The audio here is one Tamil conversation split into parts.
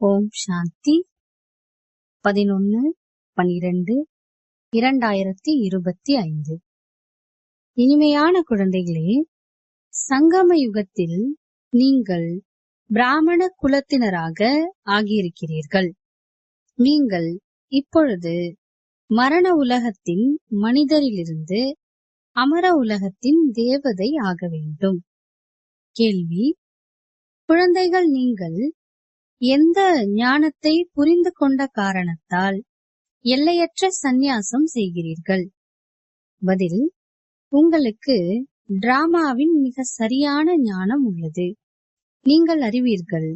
ஓம் சாந்தி 11/12/2025. இனிமையான குழந்தைகளே, சங்கம யுகத்தில் நீங்கள் பிராமண குலத்தினராக ஆகியிருக்கிறீர்கள். நீங்கள் இப்பொழுது மரண உலகத்தின் மனிதரிலிருந்து அமர உலகத்தின் தேவதை ஆக வேண்டும். கேள்வி: குழந்தைகள், நீங்கள் எந்த ஞானத்தை புரிந்து கொண்ட காரணத்தால் எல்லையற்ற சந்நியாசம் செய்கிறீர்கள்? பதில்: உங்களுக்கு டிராமாவின் மிக சரியான ஞானம் உள்ளது. நீங்கள் அறிவீர்கள்,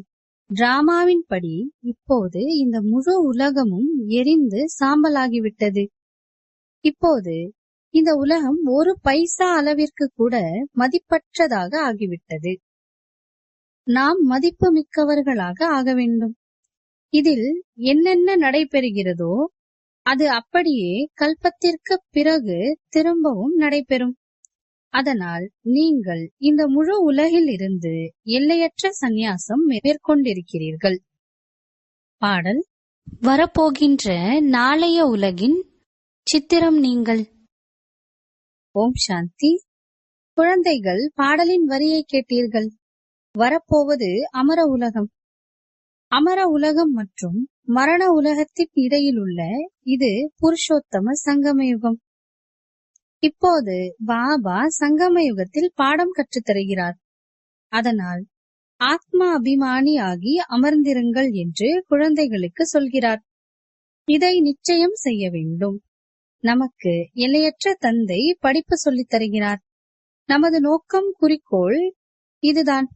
டிராமாவின் படி இப்போது இந்த முழு உலகமும் எரிந்து சாம்பலாகிவிட்டது. இப்போது இந்த உலகம் ஒரு பைசா அளவிற்கு கூட மதிப்பற்றதாக ஆகிவிட்டது. நாம் மதிப்பு மிக்கவர்களாக ஆக வேண்டும். இதில் என்னென்ன நடைபெறுகிறதோ அது அப்படியே கல்பத்திற்கு பிறகு திரும்பவும் நடைபெறும். அதனால் நீங்கள் இந்த முழு உலகில் இருந்து எல்லையற்ற சந்நியாசம் மேற்கொண்டிருக்கிறீர்கள். பாடல்: வரப்போகின்ற நாளைய உலகின் சித்திரம் நீங்கள். ஓம் சாந்தி. குழந்தைகள், பாடலின் வரியை கேட்டீர்கள். வரப்போவது அமர உலகம். அமர உலகம் மற்றும் மரண உலகத்தின் இடையில் உள்ள இது புருஷோத்தம சங்கமயுகம். இப்போது பாபா சங்கமயுகத்தில் பாடம் கற்றுத் தருகிறார். அதனால் ஆத்மா அபிமானி ஆகி அமர்ந்திருங்கள் என்று குழந்தைகளுக்கு சொல்கிறார். இதை நிச்சயம் செய்ய வேண்டும். நமக்கு எல்லையற்ற தந்தை படிப்பு சொல்லித் தருகிறார். நமது நோக்கம், குறிக்கோள் இதுதான்.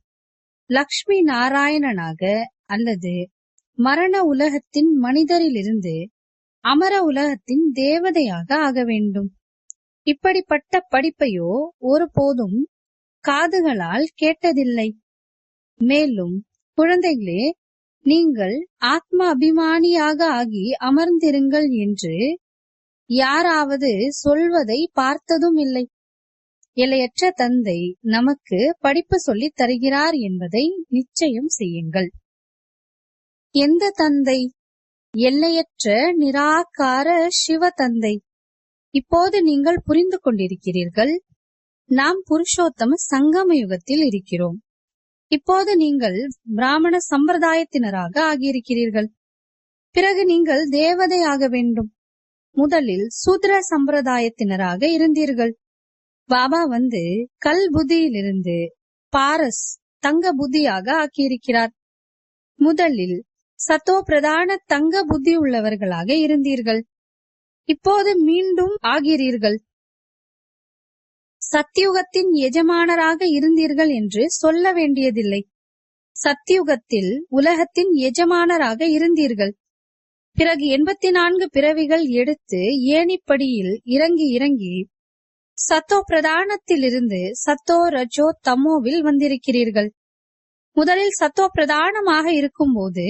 லக்ஷ்மி நாராயணனாக அல்லது மரண உலகத்தின் மனிதரிலிருந்து அமர உலகத்தின் தேவதையாக ஆக வேண்டும். இப்படிப்பட்ட படிப்பையோ ஒருபோதும் காதுகளால் கேட்டதில்லை. மேலும் குழந்தைகளே, நீங்கள் ஆத்மா அபிமானியாக ஆகி அமர்ந்திருங்கள் என்று யாராவது சொல்வதை பார்த்ததும் இல்லை. எல்லையற்ற தந்தை நமக்கு படிப்பு சொல்லித் தருகிறார் என்பதை நிச்சயம் செய்யுங்கள். எந்த தந்தை? எல்லையற்ற நிராகார சிவ தந்தை. இப்போது நீங்கள் புரிந்து கொண்டிருக்கிறீர்கள், நாம் புருஷோத்தம சங்கம யுகத்தில் இருக்கிறோம். இப்போது நீங்கள் பிராமண சம்பிரதாயத்தினராக ஆகியிருக்கிறீர்கள். பிறகு நீங்கள் தேவதை ஆக வேண்டும். முதலில் சூத்ர சம்பிரதாயத்தினராக இருந்தீர்கள். பாபா வந்து கல் புத்தியிலிருந்து பாரஸ் தங்க புத்தியாக ஆக்கியிருக்கிறார். முதலில் சத்தோ பிரதான தங்க புத்தி உள்ளவர்களாக இருந்தீர்கள். இப்போது மீண்டும் ஆகிறீர்கள். சத்தியுகத்தின் எஜமானராக இருந்தீர்கள் என்று சொல்ல வேண்டியதில்லை. சத்தியுகத்தில் உலகத்தின் எஜமானராக இருந்தீர்கள். பிறகு 84 பிறவிகள் எடுத்து ஏணிப்படியில் இறங்கி இறங்கி சத்தோ பிரதானத்திலிருந்து சத்தோ ரஜோ தமோவில் வந்திருக்கிறீர்கள். முதலில் சத்தோ பிரதானமாக இருக்கும்போது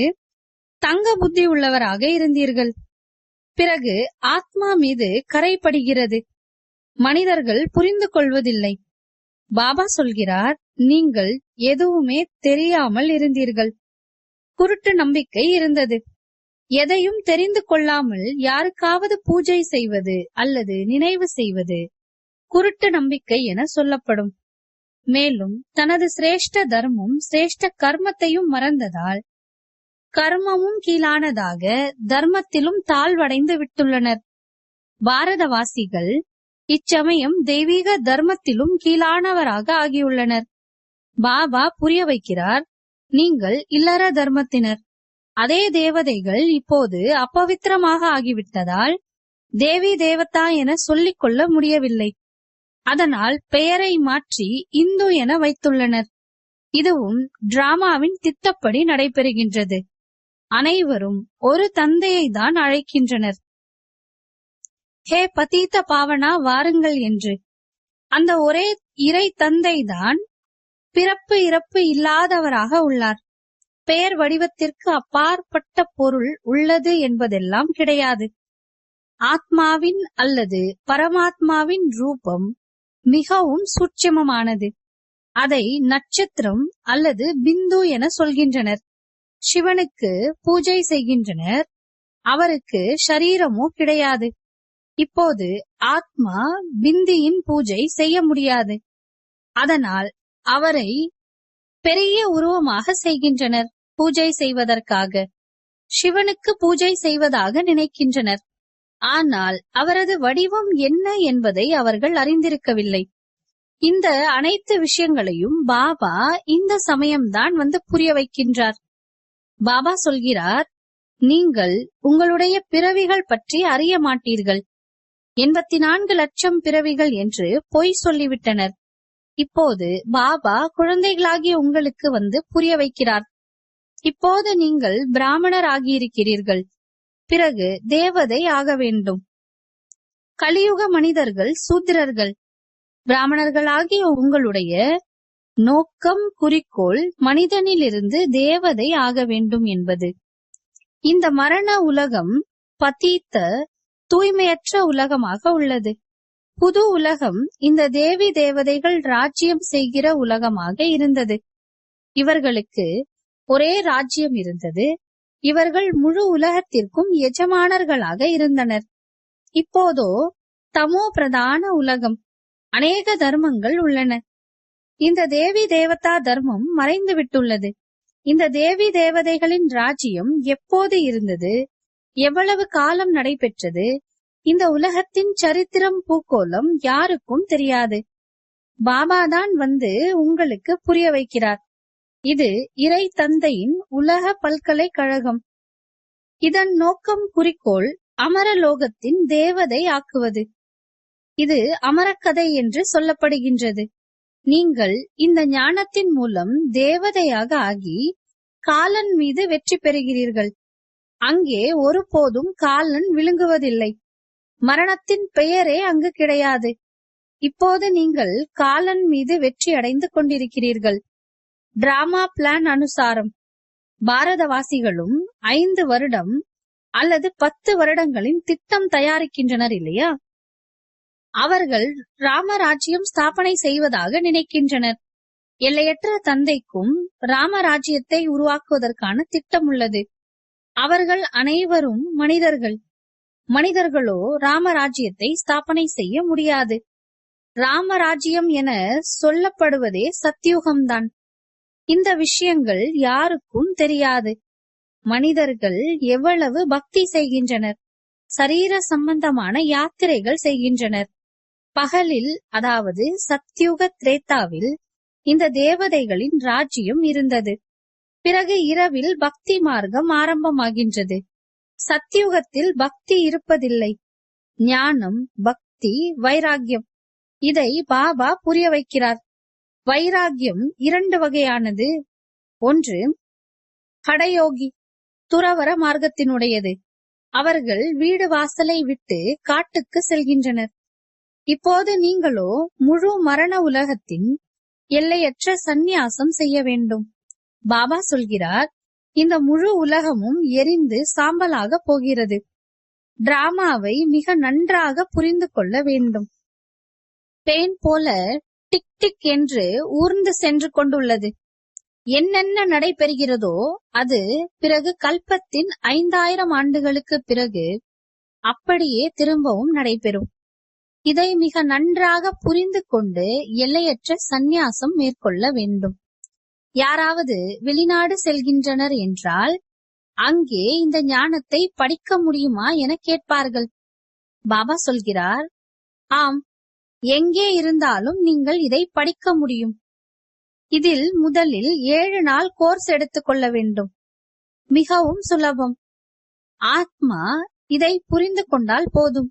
தங்க புத்தி உள்ளவராக இருந்தீர்கள். பிறகு ஆத்மா மீது கரைப்படுகிறது. மனிதர்கள் புரிந்து கொள்வதில்லை. பாபா சொல்கிறார், நீங்கள் எதுவுமே தெரியாமல் இருந்தீர்கள். குருட்டு நம்பிக்கை இருந்தது. எதையும் தெரிந்து கொள்ளாமல் யாருக்காவது பூஜை செய்வது அல்லது நினைவு செய்வது குருட்டு நம்பிக்கை என சொல்லப்படும். மேலும் தனது சிரேஷ்ட தர்மம் சிரேஷ்ட கர்மத்தையும் மறந்ததால் கர்மமும் கீழானதாக தர்மத்திலும் தாழ்வடைந்து விட்டுள்ளனர். பாரதவாசிகள் இச்சமயம் தெய்வீக தர்மத்திலும் கீழானவராக ஆகியுள்ளனர். பாபா புரிய வைக்கிறார், நீங்கள் இல்லற தர்மத்தினர். அதே தேவதைகள் இப்போது அப்பவித்திரமாக ஆகிவிட்டதால் தேவி தேவதா என சொல்லிக் கொள்ள முடியவில்லை. அதனால் பெயரை மாற்றி இந்து என வைத்துள்ளனர். இதுவும் டிராமாவின் திட்டப்படி நடைபெறுகின்றது. அனைவரும் ஒரு தந்தையை தான் அழைக்கின்றனர். ஹே பதீத பாவனா, வாருங்கள் என்று. அந்த ஒரே இறை தந்தை தான் பிறப்பு இறப்பு இல்லாதவராக உள்ளார். பெயர் வடிவத்திற்கு அப்பாற்பட்ட பொருள் உள்ளது என்பதெல்லாம் கிடையாது. ஆத்மாவின் அல்லது பரமாத்மாவின் ரூபம் மிகவும் சூட்சமமானது. அதை நட்சத்திரம் அல்லது பிந்து என சொல்கின்றனர். சிவனுக்கு பூஜை செய்கின்றனர். அவருக்கு ஷரீரமோ கிடையாது. இப்போது ஆத்மா பிந்தியின் பூஜை செய்ய முடியாது. அதனால் அவரை பெரிய உருவமாக செய்கின்றனர். பூஜை செய்வதற்காக சிவனுக்கு பூஜை செய்வதாக நினைக்கின்றனர். ஆனால் அவரது வடிவம் என்ன என்பதை அவர்கள் அறிந்திருக்கவில்லை. இந்த அனைத்து விஷயங்களையும் பாபா இந்த சமயம்தான் வந்து புரிய வைக்கின்றார். பாபா சொல்கிறார், நீங்கள் உங்களுடைய பிறவிகள் பற்றி அறிய மாட்டீர்கள். 84 லட்சம் பிறவிகள் என்று பொய் சொல்லிவிட்டனர். இப்போது பாபா குழந்தைகளாகிய உங்களுக்கு வந்து புரிய வைக்கிறார். இப்போது நீங்கள் பிராமணர் ஆகியிருக்கிறீர்கள். பிறகு தேவதை ஆக வேண்டும். கலியுக மனிதர்கள் சூத்திரர்கள். பிராமணர்களாகிய உங்களுடைய நோக்கம், குறிக்கோள் மனிதனிலிருந்து தேவதை ஆக வேண்டும் என்பது. இந்த மரண உலகம் பதீத்த, தூய்மையற்ற உலகமாக உள்ளது. புது உலகம் இந்த தேவி தேவதைகள் ராஜ்யம் செய்கிற உலகமாக இருந்தது. இவர்களுக்கு ஒரே ராஜ்யம் இருந்தது. இவர்கள் முழு உலகத்திற்கும் எஜமானர்களாக இருந்தனர். இப்போதோ தமோ பிரதான உலகம். அநேக தர்மங்கள் உள்ளன. இந்த தேவி தேவதா தர்மம் மறைந்து விட்டுள்ளது. இந்த தேவி தேவதைகளின் ராஜ்யம் எப்போது இருந்தது, எவ்வளவு காலம் நடைபெற்றது, இந்த உலகத்தின் சரித்திரம் பூகோளம் யாருக்கும் தெரியாது. பாபாதான் வந்து உங்களுக்கு புரிய வைக்கிறார். இது இறை தந்தையின் உலக பல்கலைக்கழகம். இதன் நோக்கம், குறிக்கோள் அமரலோகத்தின் தேவதை ஆக்குவது. இது அமரக்கதை என்று சொல்லப்படுகின்றது. நீங்கள் இந்த ஞானத்தின் மூலம் தேவதையாக ஆகி காலன் மீது வெற்றி பெறுகிறீர்கள். அங்கே ஒருபோதும் காலன் விழுங்குவதில்லை. மரணத்தின் பெயரே அங்கு கிடையாது. இப்போது நீங்கள் காலன் மீது வெற்றி அடைந்து கொண்டிருக்கிறீர்கள். டிராமா பிளான் அனுசாரம் பாரதவாசிகளும் 5 வருடம் அல்லது 10 வருடங்களின் திட்டம் தயாரிக்கின்றனர் இல்லையா? அவர்கள் ராமராஜ்யம் ஸ்தாபனை செய்வதாக நினைக்கின்றனர். எல்லையற்ற தந்தைக்கும் ராமராஜ்யத்தை உருவாக்குவதற்கான திட்டம் உள்ளது. அவர்கள் அனைவரும் மனிதர்கள். மனிதர்களோ ராமராஜ்யத்தை ஸ்தாபனை செய்ய முடியாது. ராமராஜ்யம் என சொல்லப்படுவதே சத்தியுகம்தான். இந்த விஷயங்கள் யாருக்கும் தெரியாது. மனிதர்கள் எவ்வளவு பக்தி செய்கின்றனர், சரீர சம்பந்தமான யாத்திரைகள் செய்கின்றனர். பகலில், அதாவது சத்யுக திரேதாவில் இந்த தேவதைகளின் ராஜ்யம் இருந்தது. பிறகு இரவில் பக்தி மார்க்கம் ஆரம்பமாகின்றது. சத்யுகத்தில் பக்தி இருப்பதில்லை. ஞானம், பக்தி, வைராகியம், இதை பாபா புரிய வைக்கிறார். வைராகியம் 2 வகையானது. ஒன்று ஹடயோகி, துறவர மார்க்கத்தினுடையது. அவர்கள் வீடு வாசலை விட்டு காட்டுக்கு செல்கின்றனர். இப்போது நீங்களோ முழு மரண உலகத்தின் எல்லையற்ற சந்நியாசம் செய்ய வேண்டும். பாபா சொல்கிறார், இந்த முழு உலகமும் எரிந்து சாம்பலாக போகிறது. டிராமாவை மிக நன்றாக புரிந்து கொள்ள வேண்டும். பேன் போல டிக் டிக் என்று ஊர்ந்து சென்று கொண்டுள்ளது. என்னென்ன நடைபெறுகிறதோ அது பிறகு கல்பத்தின் 5000 ஆண்டுகளுக்கு பிறகு அப்படியே திரும்பவும் நடைபெறும். இதை மிக நன்றாக புரிந்து கொண்டு எல்லையற்ற சந்நியாசம் மேற்கொள்ள வேண்டும். யாராவது வெளிநாடு செல்கின்றனர் என்றால் அங்கே இந்த ஞானத்தை படிக்க முடியுமா என கேட்பார்கள். பாபா சொல்கிறார், ஆம், எங்கே இருந்தாலும் நீங்கள் இதை படிக்க முடியும். இதில் முதலில் 7 நாள் கோர்ஸ் எடுத்துக்கொள்ள வேண்டும். மிகவும் சுலபம். ஆத்மா இதை புரிந்து கொண்டால் போதும்.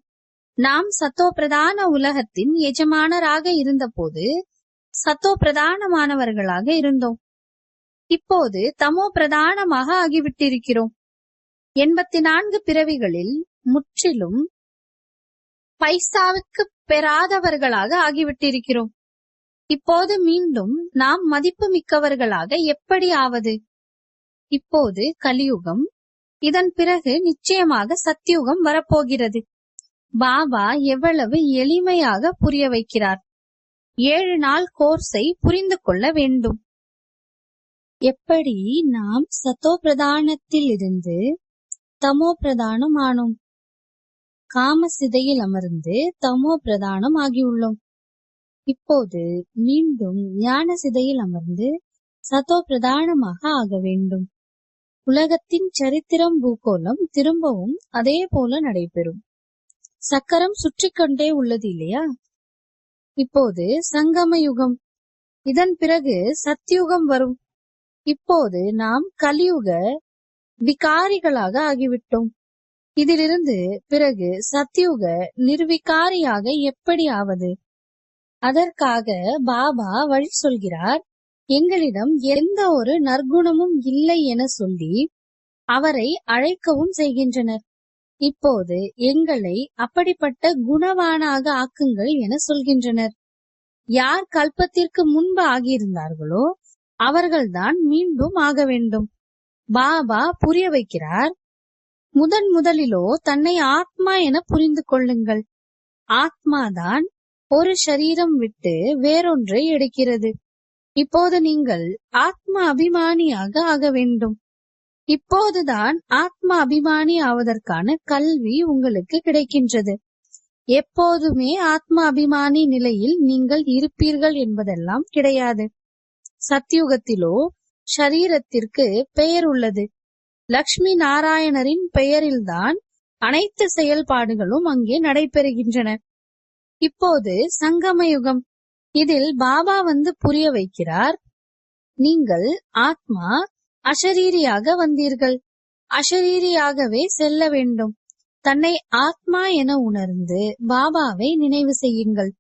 நாம் சத்தோ பிரதான உலகத்தின் எஜமானராக இருந்தபோது சத்தோ பிரதானமானவர்களாக இருந்தோம். இப்போது தமோ பிரதானமாக ஆகிவிட்டிருக்கிறோம். 84 பிறவிகளில் முற்றிலும் பைசாவுக்கு பெறாதவர்களாக ஆகிவிட்டிருக்கிறோம். இப்போது மீண்டும் நாம் மதிப்பு மிக்கவர்களாக எப்படி ஆவது? இப்போது கலியுகம், இதன் பிறகு நிச்சயமாக சத்யுகம் வரப்போகிறது. பாபா எவ்வளவு எளிமையாக புரிய வைக்கிறார். 7 நாள் கோர்ஸை புரிந்து கொள்ள வேண்டும். எப்படி நாம் சத்தோ பிரதானத்தில் இருந்து தமோ பிரதானம் ஆனோம், காம சிதையில் அமர்ந்து தமோ பிரதானம் ஆகியுள்ளோம். இப்போது மீண்டும் ஞான சிதையில் அமர்ந்து சத்தோ பிரதானமாக ஆக வேண்டும். உலகத்தின் சரித்திரம் பூகோளம் திரும்பவும் அதே போல நடைபெறும். சக்கரம் சுற்றிக்கொண்டே உள்ளது இல்லையா? இப்போது சங்கம யுகம், இதன் பிறகு சத்யுகம் வரும். இப்போது நாம் கலியுக விகாரிகளாக ஆகிவிட்டோம். இதிலிருந்து பிறகு சத்யுக நிர்விகாரியாக எப்படி ஆவது? அதற்காக பாபா வழி சொல்கிறார். எங்களிடம் எந்த ஒரு நற்குணமும் இல்லை என சொல்லி அவரை அழைக்கவும் செய்கின்றனர். இப்போது எங்களை அப்படிப்பட்ட குணவானாக ஆக்குங்கள் என சொல்கின்றனர். யார் கல்பத்திற்கு முன்பு ஆகியிருந்தார்களோ அவர்கள்தான் மீண்டும் ஆக வேண்டும். பாபா புரிய வைக்கிறார். முதலிலோ தன்னை ஆத்மா என புரிந்து கொள்ளுங்கள். ஆத்மாதான் ஒரு சரீரம் விட்டு வேறொன்றை எடுக்கிறது. இப்போது நீங்கள் ஆத்மா அபிமானியாக ஆக வேண்டும். இப்போதுதான் ஆத்மா அபிமானி ஆவதற்கான கல்வி உங்களுக்கு கிடைக்கின்றது. எப்போதுமே ஆத்மா அபிமானி நிலையில் நீங்கள் இருப்பீர்கள் என்பதெல்லாம் கிடையாது. சத்யுகத்திலோ ஷரீரத்திற்கு பெயர் உள்ளது. லக்ஷ்மி நாராயணரின் பெயரில்தான் அனைத்து செயல்பாடுகளும் அங்கே நடைபெறுகின்றன. இப்போது சங்கமயுகம், இதில் பாபா வந்து புரிய வைக்கிறார். நீங்கள் ஆத்மா அஷரீரியாக வந்தீர்கள், அஷரீரியாகவே செல்ல வேண்டும். தன்னை ஆத்மா என உணர்ந்து பாபாவை நினைவு செய்யுங்கள்.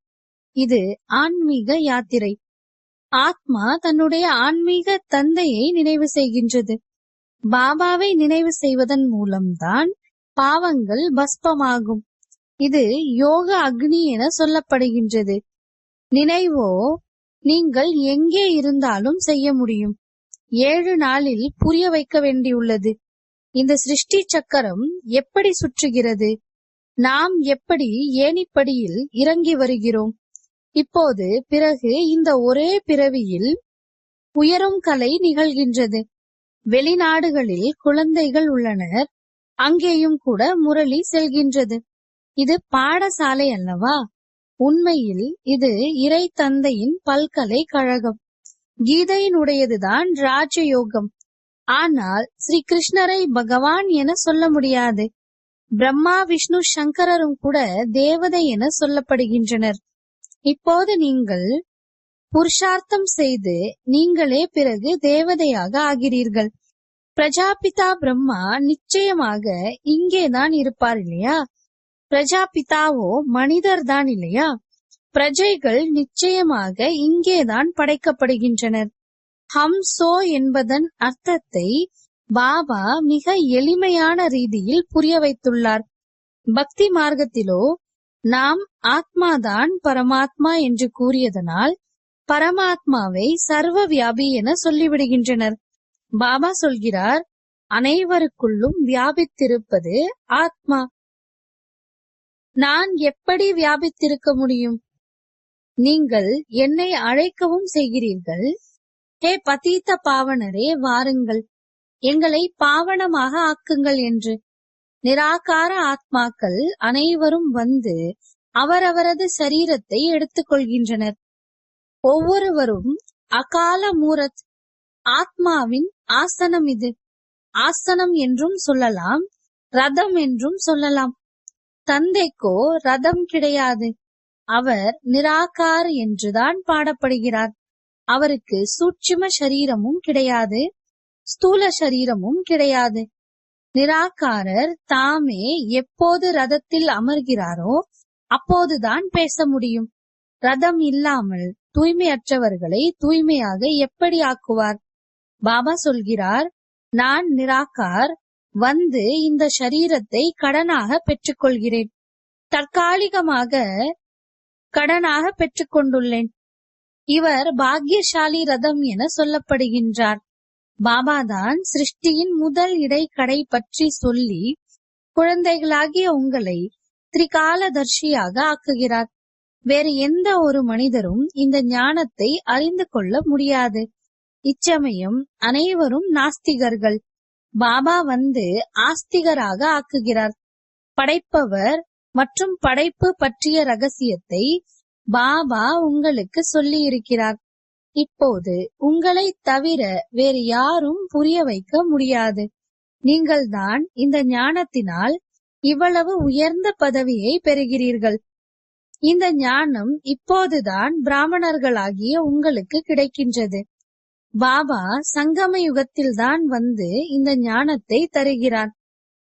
இது ஆன்மீக யாத்திரை. ஆத்மா தன்னுடைய ஆன்மீக தந்தையை நினைவு செய்கின்றது. பாபாவை நினைவு செய்வதன் மூலம்தான் பாவங்கள் பஸ்பமாகும். இது யோக அக்னி என சொல்லப்படுகின்றது. நினைவோ நீங்கள் எங்கே இருந்தாலும் செய்ய முடியும். 7 நாளில் புரிய வைக்க வேண்டியுள்ளது. இந்த சிருஷ்டி சக்கரம் எப்படி சுற்றுகிறது, நாம் எப்படி ஏணிப்படியில் இறங்கி வருகிறோம். இப்போது பிறகு இந்த ஒரே பிறவியில் உயரும் கலை நிகழ்கின்றது. வெளிநாடுகளில் குழந்தைகள் உள்ளனர், அங்கேயும் கூட முரளி செல்கின்றது. இது பாடசாலை அல்லவா? உண்மையில் இது இறை தந்தையின் பல்கலைக்கழகம். கீதையினுடையதுதான் ராஜயோகம். ஆனால் ஸ்ரீ கிருஷ்ணரை பகவான் என சொல்ல முடியாது. பிரம்மா விஷ்ணு சங்கரரும் கூட தேவதை என சொல்லப்படுகின்றனர். இப்போது நீங்கள் புருஷார்த்தம் செய்து நீங்களே பிறகு தேவதையாக ஆகிறீர்கள். பிரஜாபிதா பிரம்மா நிச்சயமாக இங்கேதான் இருப்பார் இல்லையா? பிரஜாபிதாவோ மனிதர் தான் இல்லையா? பிரஜைகள் நிச்சயமாக இங்கேதான் படைக்கப்படுகின்றனர். ஹம்சோ என்பதன் அர்த்தத்தை பாபா மிக எளிமையான ரீதியில் புரிய வைத்துள்ளார். பக்தி மார்க்கத்திலோ நாம் ஆத்மாதான் பரமாத்மா என்று கூறியதனால் பரமாத்மாவை சர்வ வியாபி என சொல்லிவிடுகின்றனர். பாபா சொல்கிறார், அனைவருக்குள்ளும் வியாபித்திருப்பது ஆத்மா. நான் எப்படி வியாபித்திருக்க முடியும்? நீங்கள் என்னை அழைக்கவும் செய்கிறீர்கள். ஹே பதீத்த பாவனரே, வாருங்கள், எங்களை பாவனமாக ஆக்குங்கள் என்று. நிராகார ஆத்மாக்கள் அனைவரும் வந்து அவரவரது சரீரத்தை எடுத்துக் கொள்கின்றனர். ஒவ்வொருவரும் அகால மூரத், ஆத்மாவின் ஆசனம். இது ஆசனம் என்றும் சொல்லலாம், ரதம் என்றும் சொல்லலாம். தந்தைக்கோ ரதம் கிடையாது. அவர் நிராகார் என்றுதான் பாடப்படுகிறார். அவருக்கு சூட்சும சரீரமும் கிடையாது, ஸ்தூல சரீரமும் கிடையாது. நிராகாரர் தாமே எப்போது ரதத்தில் அமர்கிறாரோ அப்போதுதான் பேச முடியும். ரதம் இல்லாமல் தூய்மையற்றவர்களை தூய்மையாக எப்படி ஆக்குவார்? பாபா சொல்கிறார், நான் நிராகார், வந்து இந்த சரீரத்தை கடனாக பெற்றுக்கொள்கிறேன். தற்காலிகமாக கடனாக பெற்றுக்கொண்டுள்ளேன். இவர் பாக்யசாலி ரதம் என சொல்லப்படுகின்றார். பாபாதான் சிருஷ்டியின் முதல் இடைக்கடை பற்றி சொல்லி குழந்தைகளாகிய உங்களை திரிகாலதர்ஷியாக ஆக்குகிறார். வேறு எந்த ஒரு மனிதரும் இந்த ஞானத்தை அறிந்து கொள்ள முடியாது. இச்சமயம் அனைவரும் நாஸ்திகர்கள். பாபா வந்து ஆஸ்திகராக ஆக்குகிறார். படைப்பவர் மற்றும் படைப்பு பற்றிய ரகசியத்தை பாபா உங்களுக்கு சொல்லி இருக்கிறார். இப்போது உங்களை தவிர வேறு யாரும் புரிய வைக்க முடியாது. நீங்கள்தான் இந்த ஞானத்தினால் இவ்வளவு உயர்ந்த பதவியை பெறுகிறீர்கள். இந்த ஞானம் இப்போதுதான் பிராமணர்களாகிய உங்களுக்கு கிடைக்கின்றது. பாபா சங்கம யுகத்தில்தான் வந்து இந்த ஞானத்தை தருகிறார்.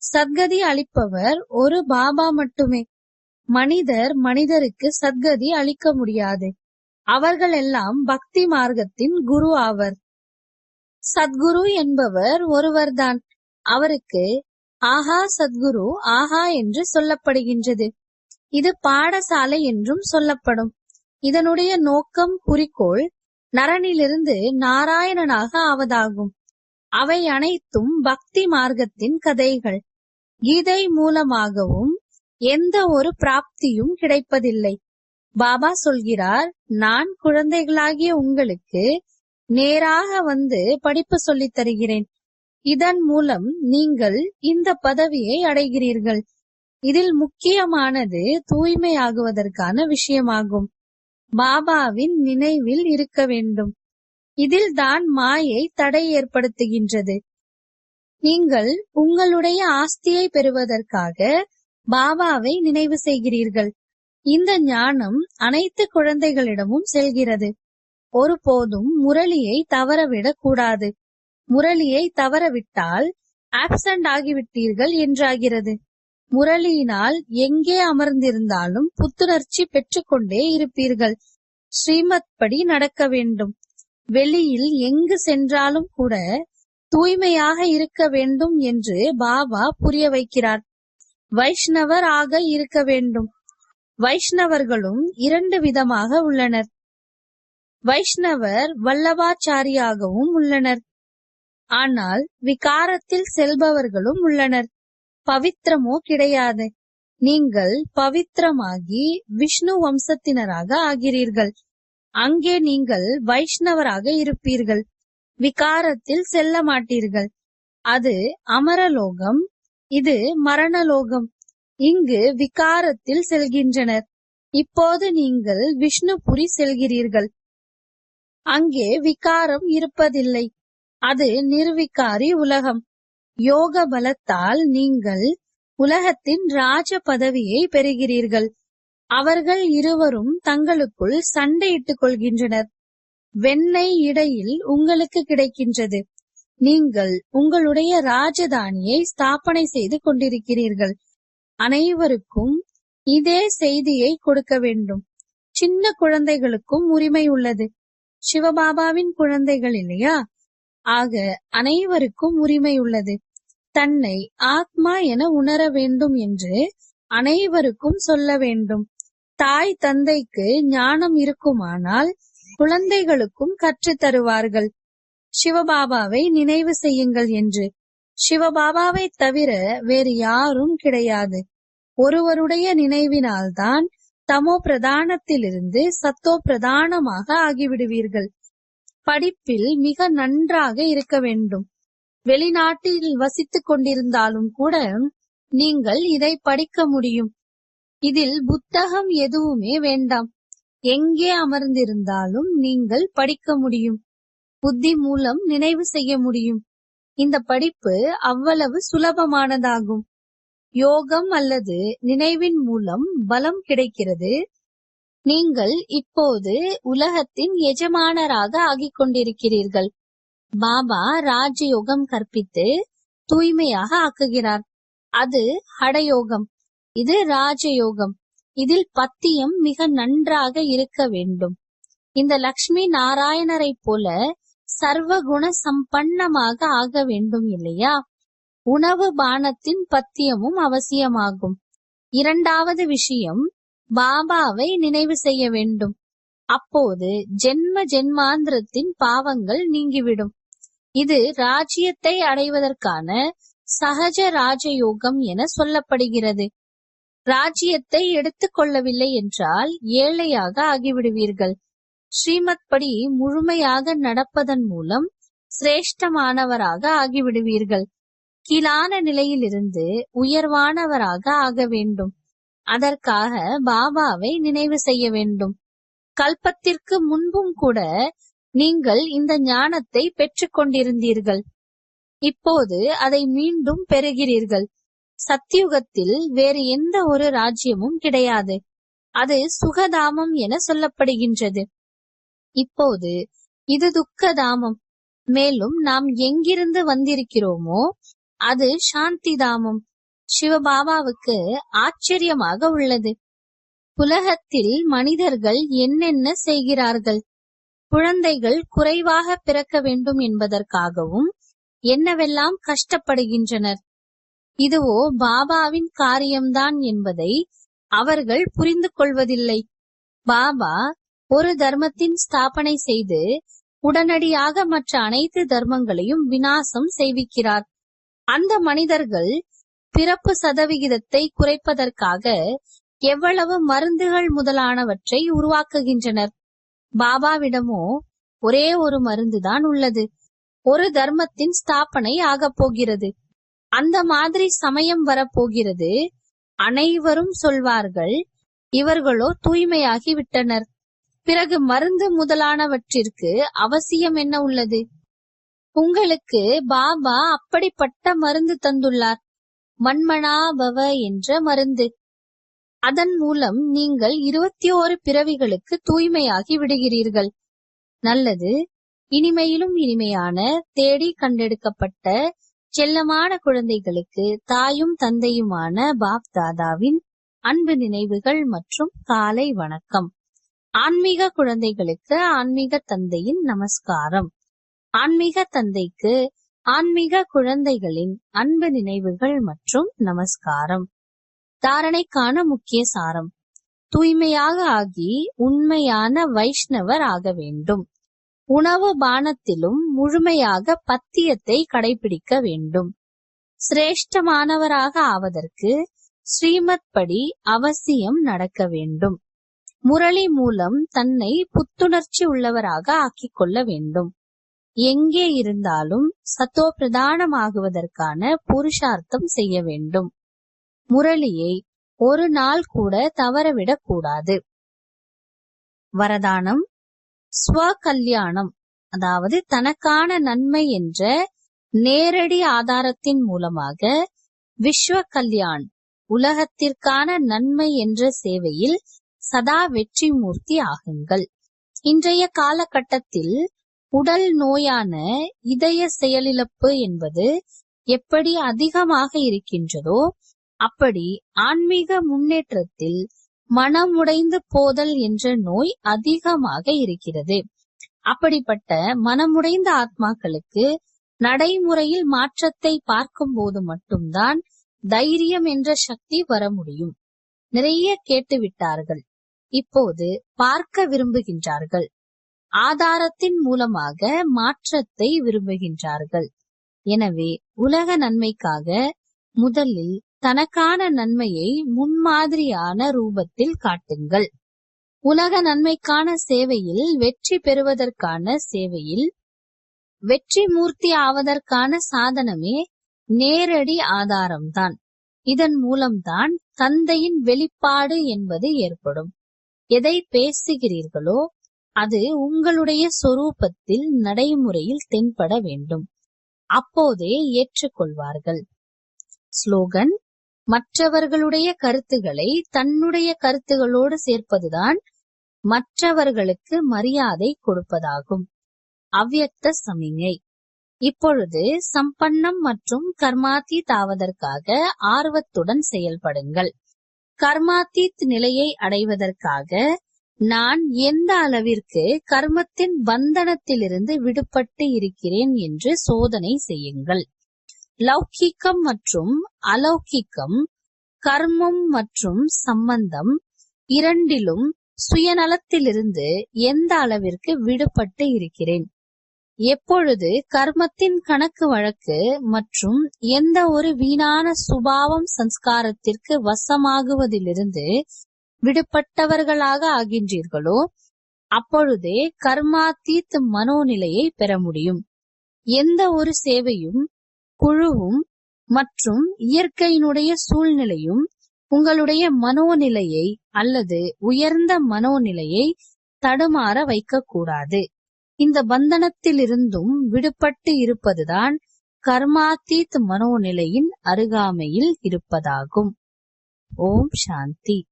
சத்கதி அளிப்பவர் ஒரு பாபா மட்டுமே. மனிதருக்கு சத்கதி அளிக்க முடியாது. அவர்கள் எல்லாம் பக்தி மார்க்கத்தின் குரு ஆவர். சத்குரு என்பவர் ஒருவர்தான். அவருக்கு ஆஹா சத்குரு ஆஹா என்று சொல்லப்படுகின்றது. இது பாடசாலை என்றும் சொல்லப்படும். இதனுடைய நோக்கம், குறிக்கோள் நரனிலிருந்து நாராயணனாக ஆவதாகும். அவை அனைத்தும் பக்தி மார்க்கத்தின் கதைகள். கீதை மூலமாகவும் எந்த ஒரு பிராப்தியும் கிடைப்பதில்லை. பாபா சொல்கிறார், நான் குழந்தைகளாகிய உங்களுக்கு நேராக வந்து படிப்பு சொல்லித் தருகிறேன். இதன் மூலம் நீங்கள் இந்த பதவியை அடைகிறீர்கள். இதில் முக்கியமானது தூய்மையாகுவதற்கான விஷயமாகும். பாபாவின் நினைவில் இருக்க வேண்டும். இதில் தான் மாயை தடை ஏற்படுத்துகின்றது. நீங்கள் உங்களுடைய ஆஸ்தியை பெறுவதற்காக பாபாவை நினைவு செய்கிறீர்கள். இந்த ஞானம் அனைத்து குழந்தைகளிடமும் செல்கிறது. ஒருபோதும் முரளியை தவறவிடக் கூடாது. முரளியை தவறவிட்டால் ஆப்சண்ட் ஆகிவிட்டீர்கள் என்றாகிறது. முரளியினால் எங்கே அமர்ந்திருந்தாலும் புத்துணர்ச்சி பெற்றுக்கொண்டே இருப்பீர்கள். ஸ்ரீமத் படி நடக்க வேண்டும். வெளியில் எங்கு சென்றாலும் கூட தூய்மையாக இருக்க வேண்டும் என்று பாபா புரிய வைக்கிறார். வைஷ்ணவர் ஆக இருக்க வேண்டும். வைஷ்ணவர்களும் 2 விதமாக உள்ளனர். வைஷ்ணவர் வல்லபாச்சாரியாகவும் உள்ளனர். ஆனால் விகாரத்தில் செல்பவர்களும் உள்ளனர். பவித்திரமோ கிடையாது. நீங்கள் பவித்திரமாகி விஷ்ணு வம்சத்தினராக ஆகிறீர்கள். அங்கே நீங்கள் வைஷ்ணவராக இருப்பீர்கள். விகாரத்தில் செல்ல மாட்டீர்கள். அது அமரலோகம், இது மரணலோகம். இங்கு விகாரத்தில் செல்கின்றனர். இப்போது நீங்கள் விஷ்ணுபுரி செல்கிறீர்கள். அங்கே விகாரம் இருப்பதில்லை. அது நிர்விகாரி உலகம். யோக பலத்தால் நீங்கள் உலகத்தின் ராஜ பதவியை பெறுகிறீர்கள். அவர்கள் இருவரும் தங்களுக்குள் சண்டையிட்டுக் கொள்கின்றனர். வெண்ணெய் இடையில் உங்களுக்கு கிடைக்கின்றது. நீங்கள் உங்களுடைய ராஜதானியை ஸ்தாபனை செய்து கொண்டிருக்கிறீர்கள். அனைவருக்கும் இதே செய்தியை கொடுக்க வேண்டும். சின்ன குழந்தைகளுக்கும் உரிமை உள்ளது. சிவபாபாவின் குழந்தைகள் இல்லையா? ஆக அனைவருக்கும் உரிமை உள்ளது. தன்னை ஆத்மா என உணர வேண்டும் என்று அனைவருக்கும் சொல்ல வேண்டும். தாய் தந்தைக்கு ஞானம் இருக்குமானால் குழந்தைகளுக்கும் கற்றுத் தருவார்கள். சிவபாபாவை நினைவு செய்யுங்கள் என்று. சிவபாபாவை தவிர வேறு யாரும் கிடையாது. ஒருவருடைய நினைவினால்தான் தமோ பிரதானத்திலிருந்து சத்தோ பிரதானமாக ஆகிவிடுவீர்கள். படிப்பில் மிக நன்றாக இருக்க வேண்டும். வெளிநாட்டில் வசித்துக் கொண்டிருந்தாலும் கூட நீங்கள் இதை படிக்க முடியும். இதில் புத்தகம் எதுவுமே வேண்டாம். எங்கே அமர்ந்திருந்தாலும் நீங்கள் படிக்க முடியும். புத்தி மூலம் நினைவு செய்ய முடியும். இந்த படிப்பு அவ்வளவு சுலபமானதாகும். யோகம் அல்லது நினைவின் மூலம் பலம் கிடைக்கிறது. நீங்கள் இப்போது உலகத்தின் எஜமானராக ஆகிக் கொண்டிருக்கிறீர்கள். பாபா ராஜயோகம் கற்பித்து தூய்மையாக ஆக்குகிறார். அது ஹடயோகம். இது ராஜயோகம். இதில் பத்தியம் மிக நன்றாக இருக்க வேண்டும். இந்த லக்ஷ்மி நாராயணரை போல சர்வகுண சம்பன்னமாக ஆக வேண்டும் இல்லையா? உணவு பானத்தின் பத்தியமும் அவசியமாகும். இரண்டாவது விஷயம், பாபாவை நினைவு செய்ய வேண்டும். அப்போது ஜென்ம ஜென்மாந்திரத்தின் பாவங்கள் நீங்கிவிடும். இது ராஜ்யத்தை அடைவதற்கான சகஜ ராஜயோகம் என சொல்லப்படுகிறது. ராஜ்யத்தை எடுத்துக் கொள்ளவில்லை என்றால் ஏழையாக ஆகிவிடுவீர்கள். ஸ்ரீமத் படி முழுமையாக நடப்பதன் மூலம் சிரேஷ்டமானவராக ஆகிவிடுவீர்கள். கீழான நிலையிலிருந்து உயர்வானவராக ஆக வேண்டும். அதற்காக பாபாவை நினைவு செய்ய வேண்டும். கல்பத்திற்கு முன்பும் கூட நீங்கள் இந்த ஞானத்தை பெற்றுக் கொண்டிருந்தீர்கள். இப்போது அதை மீண்டும் பெறுகிறீர்கள். சத்தியுகத்தில் வேறு எந்த ஒரு ராஜ்யமும் கிடையாது. அது சுகதாமம் என சொல்லப்படுகின்றது. இப்போது இது துக்கதாமம். மேலும் நாம் எங்கிருந்து வந்திருக்கிறோமோ அது சாந்தி தாமம். சிவபாபாவுக்கு ஆச்சரியமாக உள்ளது. உலகத்தில் மனிதர்கள் என்னென்ன செய்கிறார்கள்? குழந்தைகள் குறைவாக பிறக்க வேண்டும் என்பதற்காகவும் என்னவெல்லாம் கஷ்டப்படுகின்றனர். இதுவோ பாபாவின் காரியம்தான் என்பதை அவர்கள் புரிந்து கொள்வதில்லை. பாபா ஒரு தர்மத்தின் ஸ்தாபனை செய்து உடனடியாக மற்ற அனைத்து தர்மங்களையும் விநாசம் செய்விக்கிறார். அந்த மனிதர்கள் பிறப்பு சதவிகிதத்தை குறைப்பதற்காக எவ்வளவு மருந்துகள் முதலானவற்றை உருவாக்குகின்றனர். பாபாவிடமோ ஒரே ஒரு மருந்துதான் உள்ளது. ஒரு தர்மத்தின் ஸ்தாபனை ஆகப் போகிறது. அந்த மாதிரி சமயம் வரப்போகிறது. அனைவரும் சொல்வார்கள், இவர்களோ தூய்மையாகி விட்டனர். பிறகு மருந்து முதலானவற்றிற்கு அவசியம் என்ன உள்ளது? உங்களுக்கு பாபா அப்படிப்பட்ட மருந்து தந்துள்ளார், மன்மனாபவ என்ற மருந்து. அதன் மூலம் நீங்கள் 21 பிறவிகளுக்கு தூய்மையாகி விடுகிறீர்கள். நல்லது. இனிமையிலும் இனிமையான தேடி கண்டெடுக்கப்பட்ட செல்லமான குழந்தைகளுக்கு தாயும் தந்தையுமான பாப் தாதாவின் அன்பு நினைவுகள் மற்றும் காலை வணக்கம். ஆன்மீக குழந்தைகளுக்கு ஆன்மீக தந்தையின் நமஸ்காரம். ஆன்மீக தந்தைக்கு ஆன்மீக குழந்தைகளின் அன்பு நினைவுகள் மற்றும் நமஸ்காரம். தாரணைக்கான முக்கிய சாரம்: தூய்மையாக ஆகி உண்மையான வைஷ்ணவர் ஆக வேண்டும். உணவு பானத்திலும் முழுமையாக பத்தியத்தை கடைபிடிக்க வேண்டும். சிரேஷ்டமானவராக ஆவதற்கு ஸ்ரீமத் படி அவசியம் நடக்க வேண்டும். முரளி மூலம் தன்னை புத்துணர்ச்சி உள்ளவராக ஆக்கிக் கொள்ள வேண்டும். எங்கே இருந்தாலும் சத்தோ பிரதானமாகுவதற்கான புருஷார்த்தம் செய்ய வேண்டும். முரளியை ஒரு நாள் கூட தவறவிடக் கூடாது. வரதானம்: ஸ்வ கல்யாணம், அதாவது தனக்கான நன்மை என்ற நேரடி ஆதாரத்தின் மூலமாக விஸ்வ கல்யாண், உலகத்திற்கான நன்மை என்ற சேவையில் சதா வெற்றி மூர்த்தி ஆகுங்கள். இன்றைய காலகட்டத்தில் உடல் நோயான இதய செயலிழப்பு என்பது எப்படி அதிகமாக இருக்கின்றதோ அப்படி ஆன்மீக முன்னேற்றத்தில் மனமுடைந்து போதல் என்ற நோய் அதிகமாக இருக்கிறது. அப்படிப்பட்ட மனமுடைந்த ஆத்மாக்களுக்கு நடைமுறையில் மாற்றத்தை பார்க்கும் போது மட்டும்தான் தைரியம் என்ற சக்தி வர முடியும். நிறைய கேட்டுவிட்டார்கள், இப்போது பார்க்க விரும்புகின்றார்கள். ஆதாரத்தின் மூலமாக மாற்றத்தை விரும்புகின்றார்கள். எனவே உலக நன்மைக்காக முதலில் தனக்கான நன்மையை முன்மாதிரியான ரூபத்தில் காட்டுங்கள். உலக நன்மைக்கான சேவையில் வெற்றி பெறுவதற்கான சேவையில் வெற்றி மூர்த்தி ஆவதற்கான சாதனமே நேரடி ஆதாரம்தான். இதன் மூலம்தான் தந்தையின் வெளிப்பாடு என்பது ஏற்படும். எதை பேசுகிறீர்களோ அது உங்களுடைய சொரூபத்தில் நடைமுறையில் தென்பட வேண்டும். அப்போதே ஏற்றுக்கொள்வார்கள். ஸ்லோகன்: மற்றவர்களுடைய கருத்துக்களை தன்னுடைய கருத்துகளோடு சேர்ப்பதுதான் மற்றவர்களுக்கு மரியாதை கொடுப்பதாகும். அவ்யக்த சமிஞை: இப்பொழுது சம்பன்னம் மற்றும் கர்மாத்தீத் ஆவதற்காக ஆர்வத்துடன் செயல்படுங்கள். கர்மாத்தீத் நிலையை அடைவதற்காக நான் எந்த அளவிற்கு கர்மத்தின் பந்தனத்திலிருந்து விடுபட்டு இருக்கிறேன் என்று சோதனை செய்யுங்கள். லௌகிக்கம் மற்றும் அலௌகிக்கம், கர்மம் மற்றும் சம்பந்தம் இரண்டிலும் சுயநலத்திலிருந்து எந்த அளவிற்கு விடுபட்டு இருக்கிறேன். எப்பொழுது கர்மத்தின் கணக்கு வழக்கு மற்றும் எந்த ஒரு வீணான சுபாவம் சம்ஸ்காரத்திற்கு வசமாகுவதிலிருந்து விடுபட்டவர்களாக ஆகின்றீர்களோ அப்பொழுதே கர்மாத்தீத் மனோநிலையை பெற முடியும். எந்த ஒரு சேவையும், குழுவும் மற்றும் இயற்கையினுடைய சூழ்நிலையும் உங்களுடைய மனோநிலையை அல்லது உயர்ந்த மனோநிலையை தடுமாற வைக்கக்கூடாது. இந்த பந்தனத்திலிருந்தும் விடுபட்டு இருப்பதுதான் கர்மாத்தீத் மனோநிலையின் அருகாமையில் இருப்பதாகும். ஓம் சாந்தி.